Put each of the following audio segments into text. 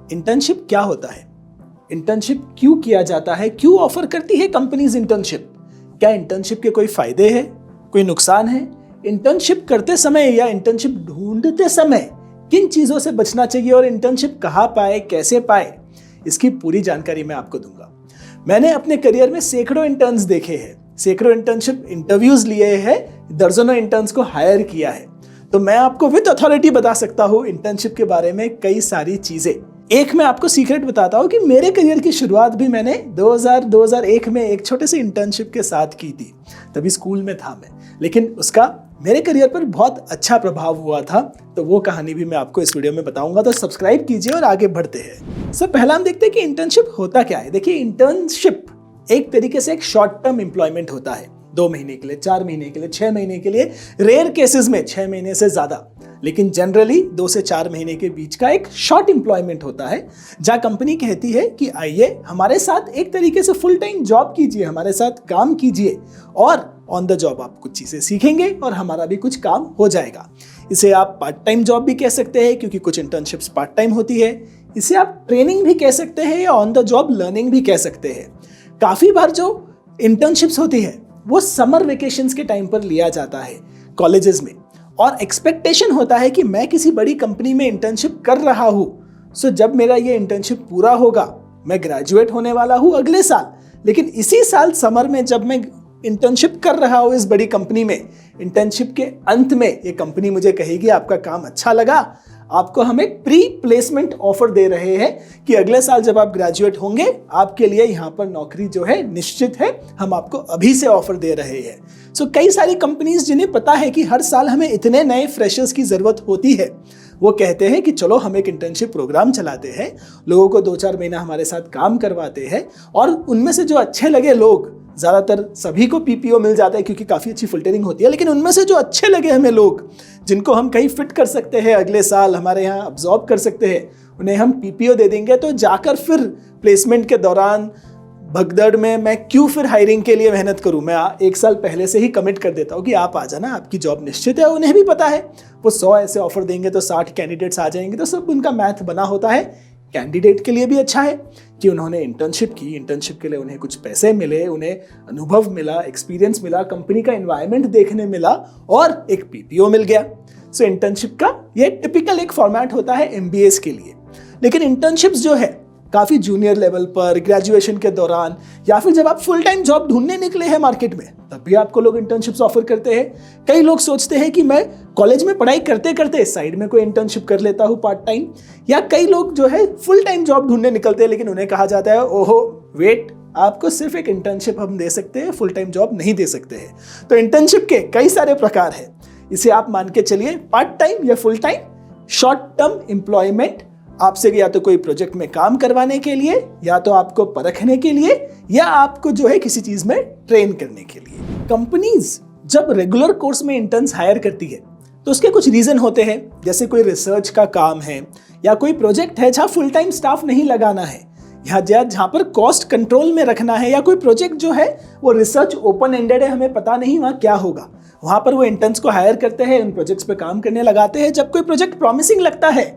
Internship क्या होता है, इंटर्नशिप क्यों किया जाता है, क्यों ऑफर करती है कंपनीज इंटर्नशिप, क्या इंटर्नशिप के कोई फायदे हैं, कोई नुकसान है, इंटर्नशिप करते समय या इंटर्नशिप ढूंढते समय किन चीजों से बचना चाहिए और इंटर्नशिप कहाँ पाए, कैसे पाए, इसकी पूरी जानकारी मैं आपको दूंगा। मैंने अपने करियर में सैकड़ों इंटर्न्स देखे हैं, सैकड़ों इंटर्नशिप इंटरव्यूज लिए हैं, दर्जनों इंटर्न्स को हायर किया है, तो मैं आपको विद अथॉरिटी बता सकता हूँ इंटर्नशिप के बारे में कई सारी चीजें। एक मैं आपको सीक्रेट बताता हूँ कि मेरे करियर की शुरुआत भी मैंने 2001 में एक छोटे से इंटर्नशिप के साथ की थी। तभी स्कूल में था मैं, लेकिन उसका मेरे करियर पर बहुत अच्छा प्रभाव हुआ था। तो वो कहानी भी मैं आपको इस वीडियो में बताऊंगा, तो सब्सक्राइब कीजिए और आगे बढ़ते हैं। सब पहला हम देखते हैं कि इंटर्नशिप होता क्या है। देखिए, इंटर्नशिप एक तरीके से एक शॉर्ट टर्म एम्प्लॉयमेंट होता है, 2 महीने के लिए, 4 महीने के लिए, 6 महीने के लिए, रेयर केसेस में 6 महीने से ज्यादा, लेकिन जनरली 2 से 4 महीने के बीच का एक शॉर्ट एम्प्लॉयमेंट होता है, जहां कंपनी कहती है कि आइए हमारे साथ एक तरीके से फुल टाइम जॉब कीजिए, हमारे साथ काम कीजिए और ऑन द जॉब आप कुछ चीजें सीखेंगे और हमारा भी कुछ काम हो जाएगा। इसे आप पार्ट टाइम जॉब भी कह सकते हैं, क्योंकि कुछ इंटर्नशिप्स पार्ट टाइम होती है। इसे आप ट्रेनिंग भी कह सकते हैं या ऑन द जॉब लर्निंग भी कह सकते हैं। काफी बार जो इंटर्नशिप्स होती है वो समर वेकेशंस के टाइम पर लिया जाता है कॉलेजेस में, और एक्सपेक्टेशन होता है कि मैं किसी बड़ी कंपनी में इंटर्नशिप कर रहा हूं, सो जब मेरा ये इंटर्नशिप पूरा होगा, मैं ग्रेजुएट होने वाला हूं अगले साल, लेकिन इसी साल समर में जब मैं इंटर्नशिप कर रहा हूं इस बड़ी कंपनी में, इंटर्नशिप के अंत में ये कंपनी मुझे कहेगी आपका काम अच्छा लगा, आपको हम एक प्री प्लेसमेंट ऑफर दे रहे हैं कि अगले साल जब आप ग्रेजुएट होंगे आपके लिए यहाँ पर नौकरी जो है निश्चित है, हम आपको अभी से ऑफर दे रहे हैं। सो कई सारी कंपनीज जिन्हें पता है कि हर साल हमें इतने नए फ्रेशर्स की जरूरत होती है, वो कहते हैं कि चलो हम एक इंटर्नशिप प्रोग्राम चलाते हैं, लोगों को 2-4 महीना हमारे साथ काम करवाते हैं, और उनमें से जो अच्छे लगे लोग, ज़्यादातर सभी को पीपीओ मिल जाता है क्योंकि काफ़ी अच्छी फुल ट्रेनिंग होती है, लेकिन उनमें से जो अच्छे लगे हमें लोग, जिनको हम कहीं फिट कर सकते हैं, अगले साल हमारे यहाँ अब्जॉर्ब कर सकते हैं, उन्हें हम पीपीओ दे देंगे। तो जाकर फिर प्लेसमेंट के दौरान भगदड़ में मैं क्यों फिर हायरिंग के लिए मेहनत करूं, मैं 1 साल पहले से ही कमिट कर देता हूं कि आप आ जाना, आपकी जॉब निश्चित है। उन्हें भी पता है वो 100 ऐसे ऑफर देंगे तो 60 कैंडिडेट्स आ जाएंगे, तो सब उनका मैथ बना होता है। कैंडिडेट के लिए भी अच्छा है कि उन्होंने इंटर्नशिप की, इंटर्नशिप के लिए उन्हें कुछ पैसे मिले, उन्हें अनुभव मिला, एक्सपीरियंस मिला, कंपनी का एनवायरनमेंट देखने मिला और एक पीपीओ मिल गया। सो इंटर्नशिप का ये टिपिकल एक फॉर्मेट होता है एमबीएस के लिए। लेकिन इंटर्नशिप्स जो है काफी जूनियर लेवल पर, ग्रेजुएशन के दौरान, या फिर जब आप फुल टाइम जॉब ढूंढने निकले हैं मार्केट में, तब भी आपको लोग इंटर्नशिप्स ऑफर करते हैं। कई लोग सोचते हैं कि मैं कॉलेज में पढ़ाई करते करते साइड में कोई इंटर्नशिप कर लेता हूं पार्ट टाइम, या कई लोग जो है फुल टाइम जॉब ढूंढने निकलते हैं, लेकिन उन्हें कहा जाता है ओहो वेट, आपको सिर्फ एक इंटर्नशिप हम दे सकते हैं, फुल टाइम जॉब नहीं दे सकते हैं। तो इंटर्नशिप के कई सारे प्रकार है, इसे आप मान के चलिए पार्ट टाइम या full time short term employment, आपसे या तो कोई प्रोजेक्ट में काम करवाने के लिए, या तो आपको परखने के लिए, या आपको जो है किसी चीज में ट्रेन करने के लिए। कंपनीज जब रेगुलर कोर्स में इंटर्न्स हायर करती है तो उसके कुछ रीजन होते हैं, जैसे कोई रिसर्च का काम है, या कोई प्रोजेक्ट है जहां फुल टाइम स्टाफ नहीं लगाना है, या जहां पर कॉस्ट कंट्रोल में रखना है, या कोई प्रोजेक्ट जो है वो रिसर्च ओपन एंडेड है, हमें पता नहीं वहां क्या होगा, वहां पर वो इंटर्न्स को हायर करते हैं, उन प्रोजेक्ट्स पे काम करने लगाते हैं। जब कोई प्रोजेक्ट प्रॉमिसिंग लगता है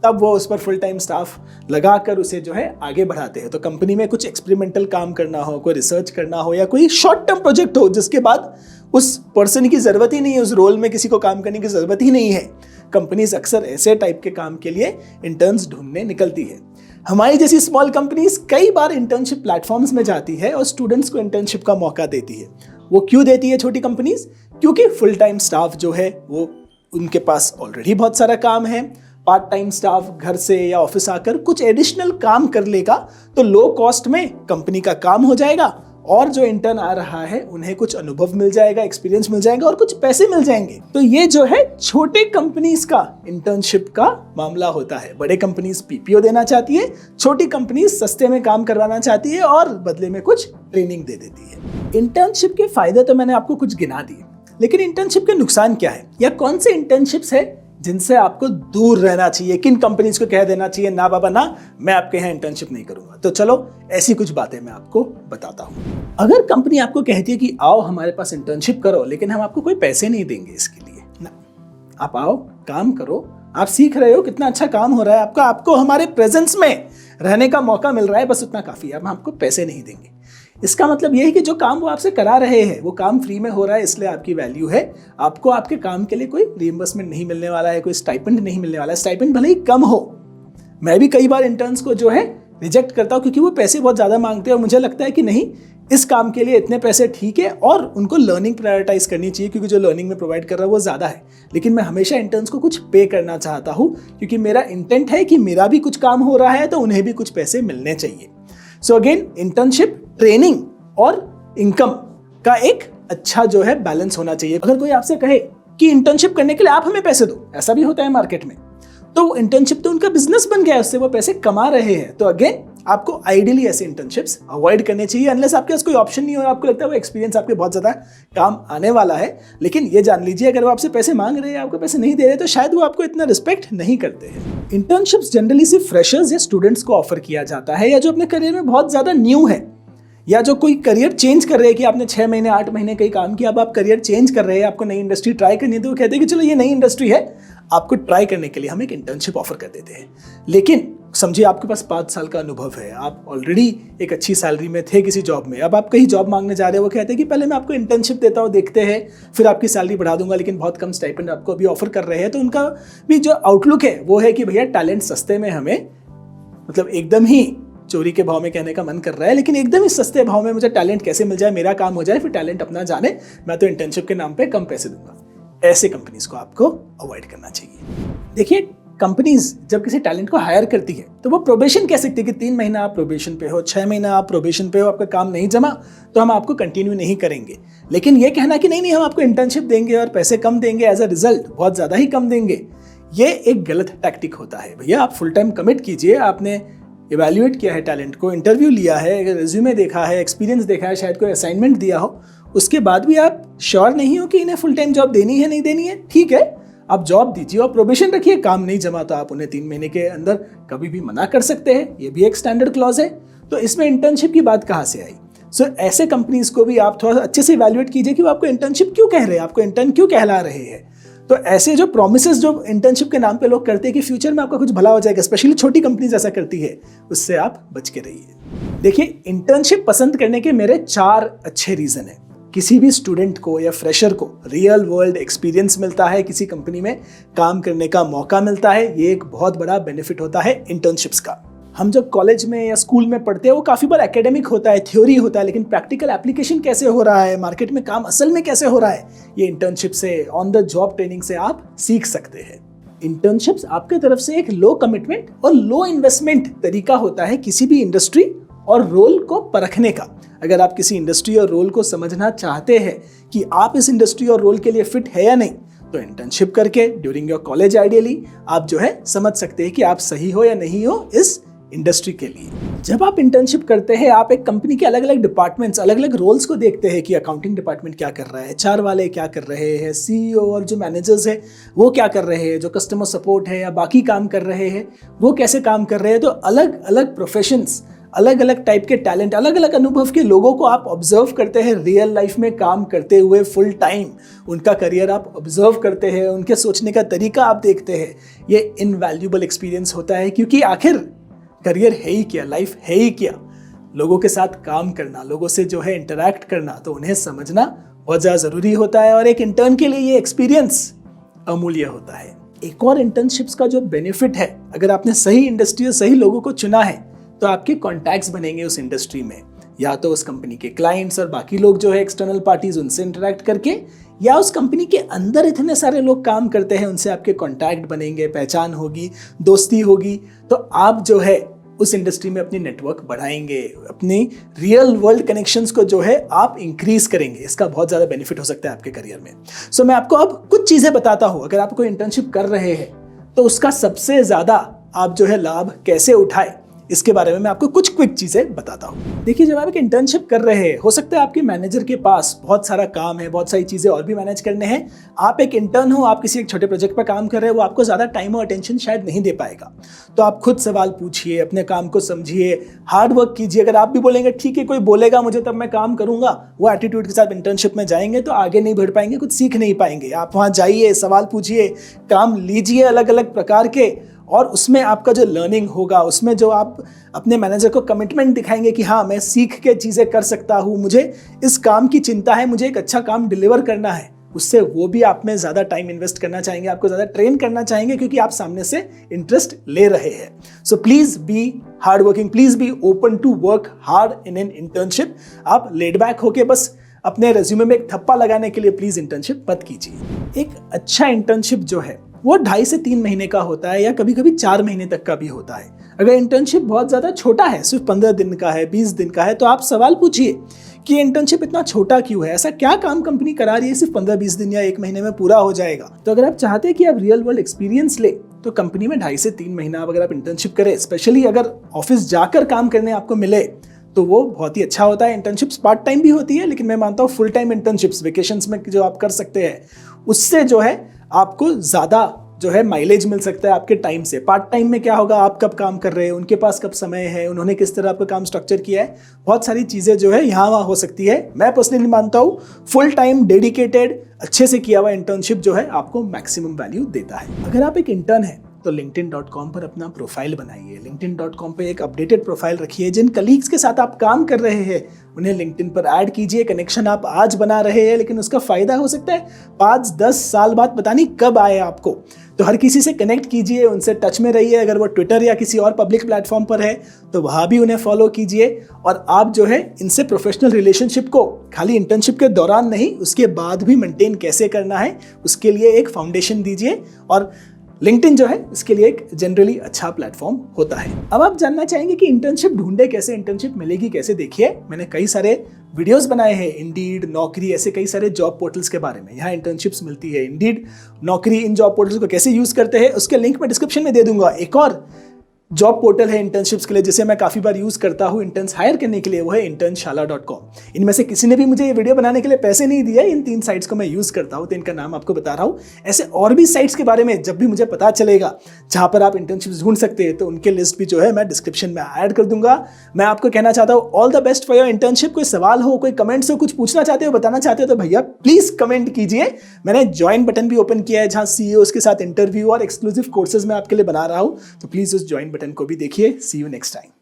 तब वो उस पर फुल टाइम स्टाफ लगाकर उसे जो है आगे बढ़ाते हैं। तो कंपनी में कुछ एक्सपेरिमेंटल काम करना हो, कोई रिसर्च करना हो, या कोई शॉर्ट टर्म प्रोजेक्ट हो जिसके बाद उस पर्सन की जरूरत ही नहीं है, उस रोल में किसी को काम करने की जरूरत ही नहीं है, कंपनीज अक्सर ऐसे टाइप के काम के लिए इंटर्न्स ढूंढने निकलती है। हमारी जैसी स्मॉल कंपनीज कई बार इंटर्नशिप प्लेटफॉर्म्स में जाती है और स्टूडेंट्स को इंटर्नशिप का मौका देती है। वो क्यों देती है छोटी कंपनीज? क्योंकि फुल टाइम स्टाफ जो है वो उनके पास ऑलरेडी बहुत सारा काम है। पार्ट टाइम स्टाफ घर से या ऑफिस आकर कुछ एडिशनल काम कर लेगा तो लो कॉस्ट में कंपनी का काम हो जाएगा, और जो इंटर्न आ रहा है उन्हें कुछ अनुभव मिल जाएगा, एक्सपीरियंस मिल जाएगा और कुछ पैसे मिल जाएंगे। तो ये जो है छोटे कंपनीज का इंटर्नशिप का मामला होता है। बड़े कंपनीज पीपीओ देना चाहती है, छोटी कंपनीज सस्ते में काम करवाना चाहती है और बदले में कुछ ट्रेनिंग दे देती है। इंटर्नशिप के फायदे तो मैंने आपको कुछ गिना दिए, लेकिन इंटर्नशिप के नुकसान क्या है, या कौन से इंटर्नशिप्स है जिनसे आपको दूर रहना चाहिए, किन कंपनीज को कह देना चाहिए ना बाबा ना, मैं आपके यहाँ इंटर्नशिप नहीं करूंगा। तो चलो ऐसी कुछ बातें मैं आपको बताता हूँ। अगर कंपनी आपको कहती है कि आओ हमारे पास इंटर्नशिप करो, लेकिन हम आपको कोई पैसे नहीं देंगे इसके लिए ना, आप आओ काम करो, आप सीख रहे हो, कितना अच्छा काम हो रहा है आपका, आपको हमारे प्रेजेंस में रहने का मौका मिल रहा है, बस उतना काफ़ी है, हम आपको पैसे नहीं देंगे। इसका मतलब यह है कि जो काम वो आपसे करा रहे हैं वो काम फ्री में हो रहा है, इसलिए आपकी वैल्यू है। आपको आपके काम के लिए कोई रिइंबर्समेंट नहीं मिलने वाला है, कोई स्टाइपेंड नहीं मिलने वाला है। स्टाइपेंड भले ही कम हो, मैं भी कई बार इंटर्न्स को जो है रिजेक्ट करता हूँ क्योंकि वो पैसे बहुत ज़्यादा मांगते हैं और मुझे लगता है कि नहीं, इस काम के लिए इतने पैसे ठीक है और उनको लर्निंग प्रायोरिटाइज करनी चाहिए क्योंकि जो लर्निंग में प्रोवाइड कर रहा है वो ज़्यादा है। लेकिन मैं हमेशा इंटर्न्स को कुछ पे करना चाहता हूँ क्योंकि मेरा इंटेंट है कि मेरा भी कुछ काम हो रहा है तो उन्हें भी कुछ पैसे मिलने चाहिए। सो अगेन, इंटर्नशिप, ट्रेनिंग और इनकम का एक अच्छा जो है बैलेंस होना चाहिए। अगर कोई आपसे कहे कि इंटर्नशिप करने के लिए आप हमें पैसे दो, ऐसा भी होता है मार्केट में, तो इंटर्नशिप तो उनका बिजनेस बन गया है, उससे वो पैसे कमा रहे हैं। तो अगेन, आपको आइडियली ऐसे इंटर्नशिप्स अवॉइड करने चाहिए अनलेस आपके पास कोई ऑप्शन नहीं हो, आपको लगता है वो एक्सपीरियंस आपके बहुत ज़्यादा काम आने वाला है। लेकिन ये जान लीजिए, अगर वो आपसे पैसे मांग रहे हैं, आपको पैसे नहीं दे रहे, तो शायद वो आपको इतना रिस्पेक्ट नहीं करते हैं। इंटर्नशिप्स जनरली सिर्फ फ्रेशर्स या स्टूडेंट्स को ऑफर किया जाता है, या जो अपने करियर में बहुत ज़्यादा न्यू है, या जो कोई करियर चेंज कर रहे हैं कि आपने 6 महीने 8 महीने कहीं काम किया, अब आप करियर चेंज कर रहे हैं, आपको नई इंडस्ट्री ट्राई करनी है, तो वो कहते हैं कि चलो ये नई इंडस्ट्री है, आपको ट्राई करने के लिए हम एक इंटर्नशिप ऑफर कर देते हैं। लेकिन समझिए आपके पास 5 साल का अनुभव है, आप ऑलरेडी एक अच्छी सैलरी में थे किसी जॉब में, अब आप कहीं जॉब मांगने जा रहे हो, वो कहते हैं कि पहले मैं आपको इंटर्नशिप देता हूँ, देखते हैं, फिर आपकी सैलरी बढ़ा दूंगा, लेकिन बहुत कम स्टाइपेंड आपको अभी ऑफर कर रहे हैं। तो उनका भी जो आउटलुक है वो है कि भैया टैलेंट सस्ते में हमें, मतलब एकदम ही चोरी के भाव में कहने का मन कर रहा है, लेकिन एकदम ही सस्ते भाव में मुझे टैलेंट कैसे मिल जाए, मेरा काम हो जाए, फिर टैलेंट अपना जाने, मैं तो इंटर्नशिप के नाम पे कम पैसे दूंगा। ऐसे कंपनीज को आपको अवॉइड करना चाहिए। देखिए, कंपनीज जब किसी टैलेंट को हायर करती है तो वो प्रोबेशन कह सकती है कि 3 महीना आप प्रोबेशन पे हो, 6 महीना आप प्रोबेशन पे हो, आपका काम नहीं जमा तो हम आपको कंटिन्यू नहीं करेंगे। लेकिन ये कहना कि नहीं हम आपको इंटर्नशिप देंगे और पैसे कम देंगे, एज अ रिजल्ट बहुत ज़्यादा ही कम देंगे, ये एक गलत टैक्टिक होता है। भैया, आप फुल टाइम कमिट कीजिए, आपने इवैल्यूएट किया है टैलेंट को, इंटरव्यू लिया है, रिज्यूमे देखा है, एक्सपीरियंस देखा है, शायद कोई असाइनमेंट दिया हो, उसके बाद भी आप श्योर नहीं हो कि इन्हें फुल टाइम जॉब देनी है नहीं देनी है, ठीक है, आप जॉब दीजिए और प्रोबेशन रखिए। काम नहीं जमा तो आप उन्हें 3 महीने के अंदर कभी भी मना कर सकते हैं, ये भी एक स्टैंडर्ड क्लॉज है। तो इसमें इंटर्नशिप की बात कहाँ से आई? सो ऐसे कंपनीज को भी आप थोड़ा अच्छे से इवैल्यूएट कीजिए कि वो आपको इंटर्नशिप क्यों कह रहे हैं, आपको इंटर्न क्यों कहला रहे हैं। तो ऐसे जो प्रोमिसेस जो इंटर्नशिप के नाम पे लोग करते हैं कि फ्यूचर में आपका कुछ भला हो जाएगा, स्पेशली छोटी कंपनीज ऐसा करती है, उससे आप बच के रहिए। देखिए, इंटर्नशिप पसंद करने के मेरे 4 अच्छे रीजन हैं। किसी भी स्टूडेंट को या फ्रेशर को रियल वर्ल्ड एक्सपीरियंस मिलता है, किसी कंपनी में काम करने का मौका मिलता है, ये एक बहुत बड़ा बेनिफिट होता है इंटर्नशिप्स का। हम जब कॉलेज में या स्कूल में पढ़ते हैं वो काफ़ी बार एकेडमिक होता है, थ्योरी होता है, लेकिन प्रैक्टिकल एप्लीकेशन कैसे हो रहा है, मार्केट में काम असल में कैसे हो रहा है, ये इंटर्नशिप से, ऑन द जॉब ट्रेनिंग से आप सीख सकते हैं। इंटर्नशिप्स आपके तरफ से एक लो कमिटमेंट और लो इन्वेस्टमेंट तरीका होता है किसी भी इंडस्ट्री और रोल को परखने का। अगर आप किसी इंडस्ट्री और रोल को समझना चाहते हैं कि आप इस इंडस्ट्री और रोल के लिए फिट है या नहीं, तो इंटर्नशिप करके ड्यूरिंग योर कॉलेज आइडियली आप जो है समझ सकते हैं कि आप सही हो या नहीं हो इस इंडस्ट्री के लिए। जब आप इंटर्नशिप करते हैं, आप एक कंपनी के अलग अलग डिपार्टमेंट्स, अलग अलग रोल्स को देखते हैं कि अकाउंटिंग डिपार्टमेंट क्या कर रहा है, HR वाले क्या कर रहे हैं, CEO और जो मैनेजर्स हैं वो क्या कर रहे हैं, जो कस्टमर सपोर्ट है या बाकी काम कर रहे हैं वो कैसे काम कर रहे हैं। तो अलग अलग प्रोफेशंस, अलग अलग टाइप के टैलेंट, अलग अलग अनुभव के लोगों को आप ऑब्जर्व करते हैं रियल लाइफ में काम करते हुए फुल टाइम। उनका करियर आप ऑब्जर्व करते हैं, उनके सोचने का तरीका आप देखते हैं। ये इनवैल्यूएबल एक्सपीरियंस होता है क्योंकि आखिर करियर है ही क्या, लाइफ है ही क्या, लोगों के साथ काम करना, लोगों से जो है इंटरैक्ट करना, तो उन्हें समझना बहुत ज़्यादा ज़रूरी होता है और एक इंटर्न के लिए ये एक्सपीरियंस अमूल्य होता है। एक और इंटर्नशिप्स का जो बेनिफिट है, अगर आपने सही इंडस्ट्री और सही लोगों को चुना है तो आपके कॉन्टैक्ट्स बनेंगे उस इंडस्ट्री में, या तो उस कंपनी के क्लाइंट्स और बाकी लोग जो है एक्सटर्नल पार्टीज, उनसे इंटरैक्ट करके, या उस कंपनी के अंदर इतने सारे लोग काम करते हैं उनसे आपके कॉन्टैक्ट बनेंगे, पहचान होगी, दोस्ती होगी, तो आप जो है उस इंडस्ट्री में अपनी नेटवर्क बढ़ाएंगे, अपनी रियल वर्ल्ड कनेक्शंस को जो है आप इंक्रीज करेंगे। इसका बहुत ज़्यादा बेनिफिट हो सकता है आपके करियर में। सो मैं आपको अब कुछ चीज़ें बताता हूँ, अगर आप कोई इंटर्नशिप कर रहे हैं तो उसका सबसे ज़्यादा आप जो है लाभ कैसे उठाए, इसके बारे में मैं आपको कुछ क्विक चीजें बताता हूँ। देखिए, जब आप एक इंटर्नशिप कर रहे हैं, हो सकता है आपके मैनेजर के पास बहुत सारा काम है, बहुत सारी चीजें और भी मैनेज करने हैं। आप एक इंटर्न हो, आप किसी एक छोटे प्रोजेक्ट पर काम कर रहे हैं, वो आपको ज्यादा टाइम और अटेंशन शायद नहीं दे पाएगा। तो आप खुद सवाल पूछिए, अपने काम को समझिए, हार्ड वर्क कीजिए। अगर आप भी बोलेंगे ठीक है, कोई बोलेगा मुझे तब मैं काम करूंगा, वो एटीट्यूड के साथ इंटर्नशिप में जाएंगे तो आगे नहीं बढ़ पाएंगे, कुछ सीख नहीं पाएंगे। आप वहां जाइए, सवाल पूछिए, काम लीजिए अलग अलग प्रकार के, और उसमें आपका जो लर्निंग होगा, उसमें जो आप अपने मैनेजर को कमिटमेंट दिखाएंगे कि हाँ, मैं सीख के चीज़ें कर सकता हूँ, मुझे इस काम की चिंता है, मुझे एक अच्छा काम डिलीवर करना है, उससे वो भी आप में ज़्यादा टाइम इन्वेस्ट करना चाहेंगे, आपको ज़्यादा ट्रेन करना चाहेंगे, क्योंकि आप सामने से इंटरेस्ट ले रहे हैं। So please be hard working, please be open to work hard in an internship. आप लेड बैक होके बस अपने रेज्यूमे में एक थप्पा लगाने के लिए प्लीज़ इंटर्नशिप मत कीजिए। एक अच्छा इंटर्नशिप जो है वो 2.5 से 3 महीने का होता है, या कभी कभी 4 महीने तक का भी होता है। अगर इंटर्नशिप बहुत ज़्यादा छोटा है, सिर्फ 15 दिन का है, 20 दिन का है, तो आप सवाल पूछिए कि इंटर्नशिप इतना छोटा क्यों है, ऐसा क्या काम कंपनी करा रही है सिर्फ 15-20 दिन या 1 महीने में पूरा हो जाएगा। तो अगर आप चाहते हैं कि आप रियल वर्ल्ड एक्सपीरियंस ले, तो कंपनी में 2.5 से 3 महीना अगर आप इंटर्नशिप करें, स्पेशली अगर ऑफिस जाकर काम करने आपको मिले, तो वो बहुत ही अच्छा होता है। इंटर्नशिप्स पार्ट टाइम भी होती है, लेकिन मैं मानता हूँ फुल टाइम इंटर्नशिप्स वेकेशंस में जो आप कर सकते हैं, उससे जो है आपको ज़्यादा जो है माइलेज मिल सकता है आपके टाइम से। पार्ट टाइम में क्या होगा, आप कब काम कर रहे हैं, उनके पास कब समय है, उन्होंने किस तरह आपका काम स्ट्रक्चर किया है, बहुत सारी चीज़ें जो है यहाँ वहाँ हो सकती है। मैं पर्सनली मानता हूँ फुल टाइम डेडिकेटेड अच्छे से किया हुआ इंटर्नशिप जो है आपको मैक्सिमम वैल्यू देता है। अगर आप एक इंटर्न है तो linkedin.com पर अपना प्रोफाइल बनाइए। linkedin.com पे एक अपडेटेड प्रोफाइल रखिए। जिन कलीग्स के साथ आप काम कर रहे हैं उन्हें लिंक्डइन पर ऐड कीजिए। कनेक्शन आप आज बना रहे हैं, लेकिन उसका फायदा हो सकता है 5-10 साल बाद पता नहीं कब आए आपको। तो हर किसी से कनेक्ट कीजिए, उनसे टच में रहिए। अगर वो ट्विटर या किसी और पब्लिक प्लेटफॉर्म पर है तो वहाँ भी उन्हें फॉलो कीजिए। और आप जो है इनसे प्रोफेशनल रिलेशनशिप को खाली इंटर्नशिप के दौरान नहीं, उसके बाद भी मेंटेन कैसे करना है, उसके लिए एक फाउंडेशन दीजिए। और लिंक्डइन जो है इसके लिए एक जनरली अच्छा प्लेटफॉर्म होता है। अब आप जानना चाहेंगे कि इंटर्नशिप ढूंढे कैसे, इंटर्नशिप मिलेगी कैसे। देखिए, मैंने कई सारे वीडियोस बनाए हैं, इंडीड, नौकरी, ऐसे कई सारे जॉब पोर्टल्स के बारे में। यहाँ इंटर्नशिप्स मिलती है। इंडीड, नौकरी, इन जॉब पोर्टल्स को कैसे यूज करते हैं उसके लिंक मैं डिस्क्रिप्शन में दे दूंगा। एक और जॉब पोर्टल है इंटर्नशिप्स के लिए, जिसे मैं काफ़ी बार यूज़ करता हूँ इंटर्न्स हायर करने के लिए, वो है internship.com। इनमें से किसी ने भी मुझे ये वीडियो बनाने के लिए पैसे नहीं दिए। इन 3 साइट्स को मैं यूज़ करता हूँ, तो इनका नाम आपको बता रहा हूँ। ऐसे और भी साइट्स के बारे में जब भी मुझे पता चलेगा जहाँ पर आप इंटर्नशिप्स ढूंढ सकते हैं, तो उनके लिस्ट भी जो है मैं डिस्क्रिप्शन में ऐड कर दूंगा। मैं आपको कहना चाहता हूँ all the best for your internship. कोई सवाल हो, कोई कमेंट्स हो, कुछ पूछना चाहते हो, बताना चाहते हो, तो भैया प्लीज़ कमेंट कीजिए। मैंने ज्वाइन बटन भी ओपन किया है, जहाँ CEOs के साथ इंटरव्यू और एक्सक्लूसिव कोर्सेज मैं आपके लिए बना रहा हूँ, तो प्लीज़ उस ज्वाइन बटन को भी देखिए। See you next time.